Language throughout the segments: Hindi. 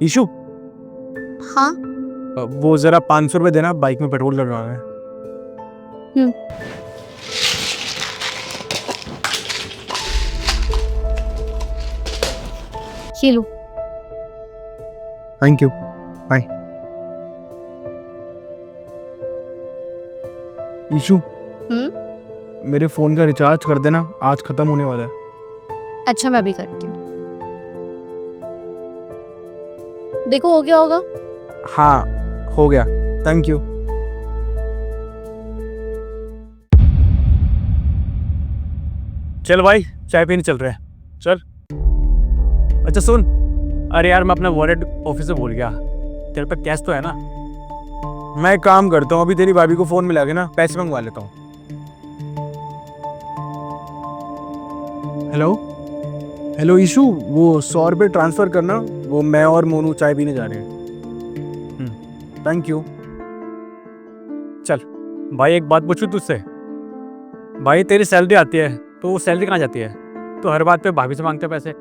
ईशु, हाँ। वो जरा 500 रुपए देना, बाइक में पेट्रोल डलवाना है। ये लो। Thank you, bye. ईशु, मेरे फोन का रिचार्ज कर देना, आज खत्म होने वाला है। अच्छा, मैं भी करती हूँ। देखो हो गया होगा। हाँ, हो गया, थैंक यू। चल भाई, चाय पीने चल रहे हैं, चल। अच्छा सुन, अरे यार मैं अपना वॉलेट ऑफिस में भूल गया। तेरे पे कैश तो है ना? मैं एक काम करता हूँ, अभी तेरी भाभी को फोन मिला के ना पैसे मंगवा लेता हूँ। हेलो हेलो ईशु, वो 100 रुपये ट्रांसफर करना, वो मैं और मोनू चाय पीने जा रहे हैं। Thank you. चल भाई, एक बात पूछूं तुझसे? भाई तेरी सैलरी आती है तो वो सैलरी कहाँ जाती है? तो हर बात पे भाभी से मांगते पैसे।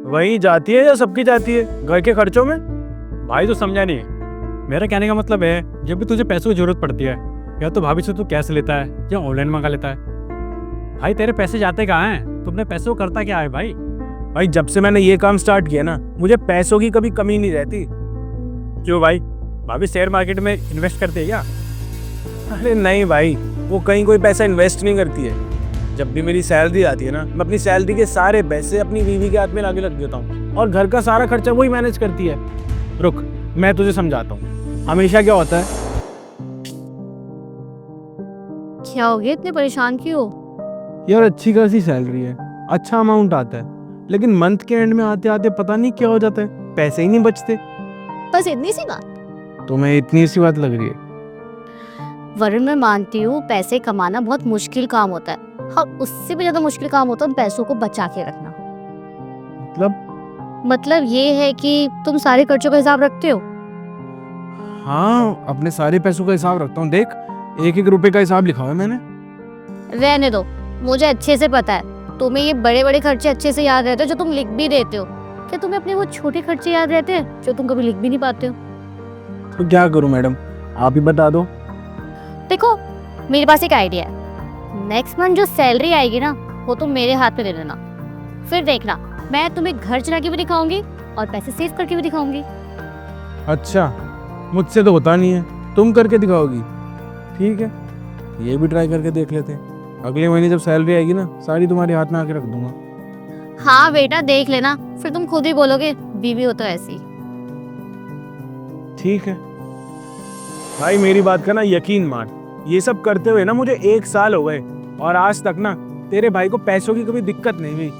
वही जाती है या सबकी जाती है घर के खर्चों में? भाई तो समझा नहीं। मेरा कहने का मतलब है, जब भी तुझे पैसों की जरूरत पड़ती है, या तो भाभी से तू कैश लेता है या ऑनलाइन मंगा लेता है। भाई तेरे पैसे जाते कहाँ हैं? तुमने पैसों को करता क्या है भाई? भाई जब से मैंने ये काम स्टार्ट किया ना, मुझे पैसों की कभी कमी नहीं रहती। क्यों भाई, भाभी शेयर मार्केट में इन्वेस्ट करती है क्या? अरे नहीं भाई, वो कहीं कोई पैसा इन्वेस्ट नहीं करती है। जब भी मेरी सैलरी आती है ना, मैं अपनी सैलरी के सारे पैसे अपनी बीवी के हाथ में लाके रख देता हूँ, और घर का सारा खर्चा वही मैनेज करती है। रुक, मैं तुझे समझाता हूँ। हमेशा क्या होता है, क्या हो गया, इतने परेशान क्यों हो? यार अच्छी खासी सैलरी है, अच्छा अमाउंट आता है, लेकिन मंथ के एंड में आते आते पता नहीं क्या हो जाता है, पैसे ही नहीं बचते। बस इतनी सी बात? तुम्हें इतनी सी बात लग रही है? वरुण, मैं मानती हूँ पैसे कमाना बहुत मुश्किल काम होता है, और उससे भी ज्यादा मुश्किल काम होता है पैसों को बचा के रखना। मतलब ये है कि तुम सारे खर्चों का हिसाब रखते हो? हाँ, अपने सारे पैसों का हिसाब रखता हूँ। देख, एक एक रुपए का हिसाब लिखा हुआ है मैंने। रहने दो, मुझे अच्छे से पता है तुम्हें ये बड़े बड़े खर्चे अच्छे से याद रहते हो जो तुम लिख भी देते हो। क्या तुम्हें अपने वो छोटे खर्चे याद रहते हैं जो तुम कभी लिख भी नहीं पाते हो? तो क्या करूं मैडम, आप ही बता दो। देखो, मेरे पास एक आइडिया है। नेक्स्ट मंथ जो सैलरी आएगी ना, वो तुम मेरे हाथ में दे देना। फिर देखना, मैं तुम्हें घर चला के भी दिखाऊंगी और पैसे सेव करके भी दिखाऊंगी। अच्छा, मुझसे तो होता नहीं है, तुम करके दिखाओगी? ठीक है, ये भी ट्राई करके देख लेते हैं। अगले महीने जब सैलरी आएगी ना, सारी तुम्हारे हाथ में आके रख दूंगा। हाँ बेटा, देख लेना, फिर तुम खुद ही बोलोगे बीवी हो तो ऐसी। ठीक है भाई, मेरी बात का ना यकीन मान, ये सब करते हुए ना मुझे 1 साल हो गए, और आज तक ना तेरे भाई को पैसों की कभी दिक्कत नहीं हुई।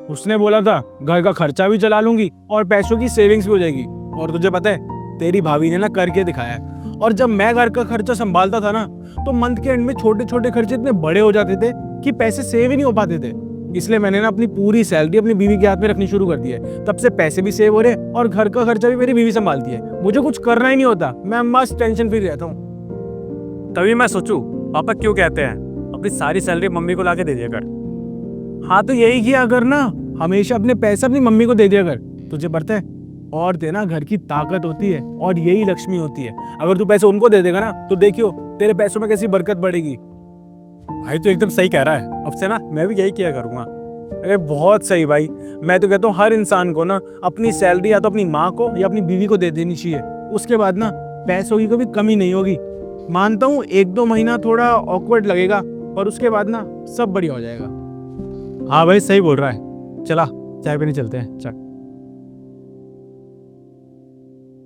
उसने बोला था घर का खर्चा भी चला लूंगी और पैसों की सेविंग्स भी हो जाएगी, और तुझे पता है तेरी भाभी ने ना करके दिखाया है। और जब मैं घर का खर्चा संभालता था ना, तो मंथ के एंड में छोटे छोटे खर्चे इतने बड़े हो जाते थे कि पैसे सेव ही नहीं हो पाते थे। इसलिए मैंने ना अपनी पूरी सैलरी अपनी बीवी के हाथ में रखनी शुरू कर दी है। तब से पैसे भी सेव हो रहे और घर का खर्चा भी मेरी बीवी संभालती है। मुझे कुछ करना ही नहीं होता, मैं मस्त टेंशन फ्री रहता हूँ। तभी मैं सोचूं, पापा क्यों कहते हैं अपनी सारी सैलरी मम्मी को लाके दे दिया कर। हाँ तो यही किया अगर ना, हमेशा अपने पैसे अपनी मम्मी को दे दिया कर। तुझे पता है, और देना घर की ताकत होती है, और यही लक्ष्मी होती है। अगर तू पैसे उनको दे देगा ना, तो देखियो तेरे पैसों में कैसी बरकत बढ़ेगी। भाई तो एकदम सही कह रहा है, अब से ना मैं भी यही किया करूंगा। अरे बहुत सही भाई, मैं तो कहता हूँ हर इंसान को ना अपनी सैलरी या तो अपनी माँ को या अपनी बीवी को दे देनी चाहिए। उसके बाद ना पैसों की कभी कमी नहीं होगी। मानता हूँ 1-2 महीना थोड़ा ऑकवर्ड लगेगा, और उसके बाद ना सब बढ़िया हो जाएगा। हाँ भाई सही बोल रहा है, चला चाय पीने चलते हैं, चल।